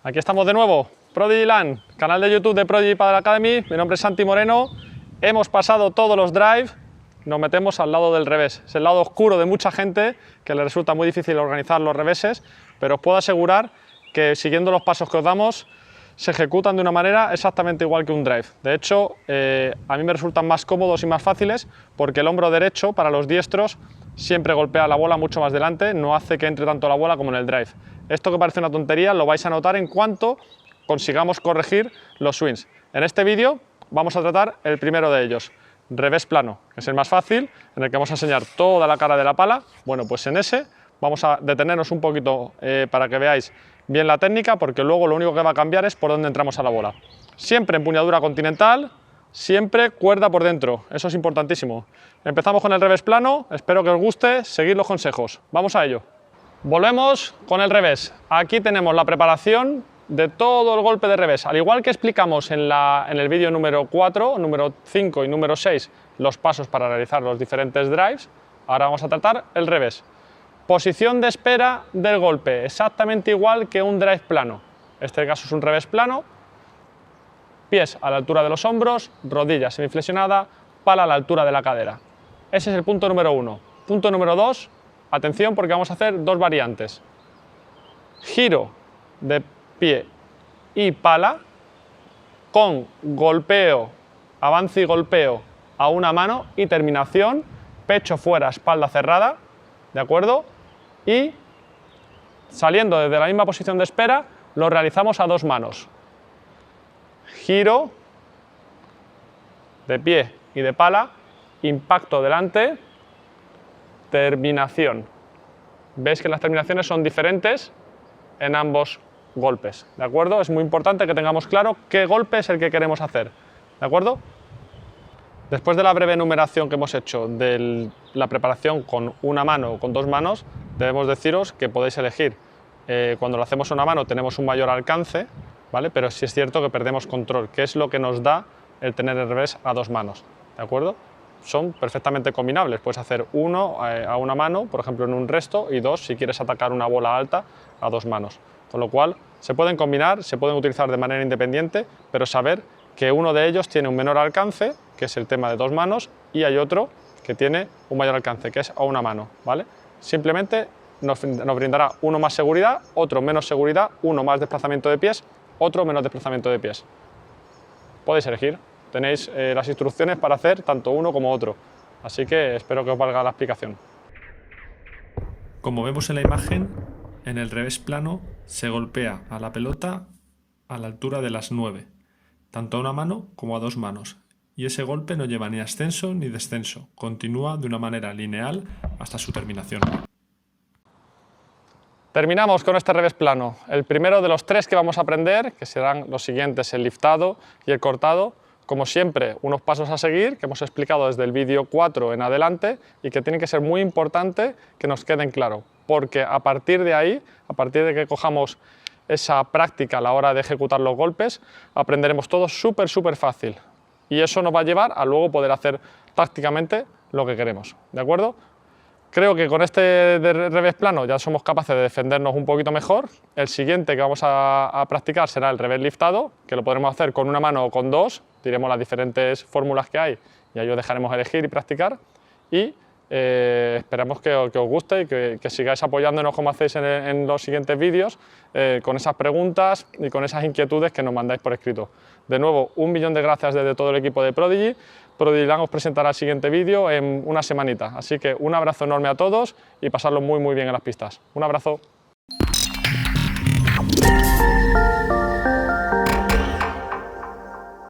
Aquí estamos de nuevo, Prodigy Land, canal de YouTube de Prodigy Paddle Academy. Mi nombre es Santi Moreno. Hemos pasado todos los drive, nos metemos al lado del revés. Es el lado oscuro de mucha gente que le resulta muy difícil organizar los reveses, pero os puedo asegurar que siguiendo los pasos que os damos se ejecutan de una manera exactamente igual que un drive. De hecho, a mí me resultan más cómodos y más fáciles porque el hombro derecho para los diestros siempre golpea la bola mucho más delante, no hace que entre tanto la bola como en el drive. Esto que parece una tontería lo vais a notar en cuanto consigamos corregir los swings. En este vídeo vamos a tratar el primero de ellos, revés plano, que es el más fácil, en el que vamos a enseñar toda la cara de la pala. Bueno, pues en ese vamos a detenernos un poquito para que veáis bien la técnica, porque luego lo único que va a cambiar es por dónde entramos a la bola. Siempre empuñadura continental, siempre cuerda por dentro, eso es importantísimo. Empezamos con el revés plano, espero que os guste, seguid los consejos, vamos a ello. Volvemos con el revés. Aquí tenemos la preparación de todo el golpe de revés. Al igual que explicamos en el vídeo número 4, número 5 y número 6 los pasos para realizar los diferentes drives, ahora vamos a tratar el revés. Posición de espera del golpe, exactamente igual que un drive plano. En este caso es un revés plano, pies a la altura de los hombros, rodilla semiflexionada, pala a la altura de la cadera. Ese es el punto número 1. Punto número 2, atención porque vamos a hacer dos variantes. Giro de pie y pala con golpeo, avance y golpeo a una mano y terminación, pecho fuera, espalda cerrada, ¿de acuerdo? Y saliendo desde la misma posición de espera, lo realizamos a dos manos. Giro de pie y de pala, impacto delante, terminación. Veis que las terminaciones son diferentes en ambos golpes, ¿de acuerdo? Es muy importante que tengamos claro qué golpe es el que queremos hacer, ¿de acuerdo? Después de la breve enumeración que hemos hecho de la preparación con una mano o con dos manos, debemos deciros que podéis elegir. Cuando lo hacemos a una mano tenemos un mayor alcance, ¿vale? Pero sí es cierto que perdemos control, que es lo que nos da el tener el revés a dos manos, ¿de acuerdo? Son perfectamente combinables, puedes hacer uno a una mano, por ejemplo en un resto, y dos si quieres atacar una bola alta a dos manos. Con lo cual se pueden combinar, se pueden utilizar de manera independiente, pero saber que uno de ellos tiene un menor alcance, que es el tema de dos manos, y hay otro que tiene un mayor alcance, que es a una mano, ¿vale? Simplemente nos brindará uno más seguridad, otro menos seguridad, uno más desplazamiento de pies, otro menos desplazamiento de pies. Podéis elegir, tenéis las instrucciones para hacer tanto uno como otro, así que espero que os valga la explicación. Como vemos en la imagen, en el revés plano se golpea a la pelota a la altura de las 9, tanto a una mano como a dos manos, y ese golpe no lleva ni ascenso ni descenso, continúa de una manera lineal hasta su terminación. Terminamos con este revés plano, el primero de los tres que vamos a aprender, que serán los siguientes, el liftado y el cortado. Como siempre, unos pasos a seguir que hemos explicado desde el vídeo 4 en adelante y que tienen que ser muy importante que nos queden claros, porque a partir de ahí, a partir de que cojamos esa práctica a la hora de ejecutar los golpes, aprenderemos todo súper fácil y eso nos va a llevar a luego poder hacer prácticamente lo que queremos, ¿de acuerdo? Creo que con este de revés plano ya somos capaces de defendernos un poquito mejor. El siguiente que vamos a practicar será el revés liftado, que lo podremos hacer con una mano o con dos, diremos las diferentes fórmulas que hay y ahí os dejaremos elegir y practicar. Y esperamos que os guste y que sigáis apoyándonos como hacéis en los siguientes vídeos con esas preguntas y con esas inquietudes que nos mandáis por escrito. De nuevo, 1.000.000 de gracias desde todo el equipo de Prodigy. Prodigy Land os presentará el siguiente vídeo en una semanita, así que un abrazo enorme a todos y pasarlo muy bien en las pistas. Un abrazo.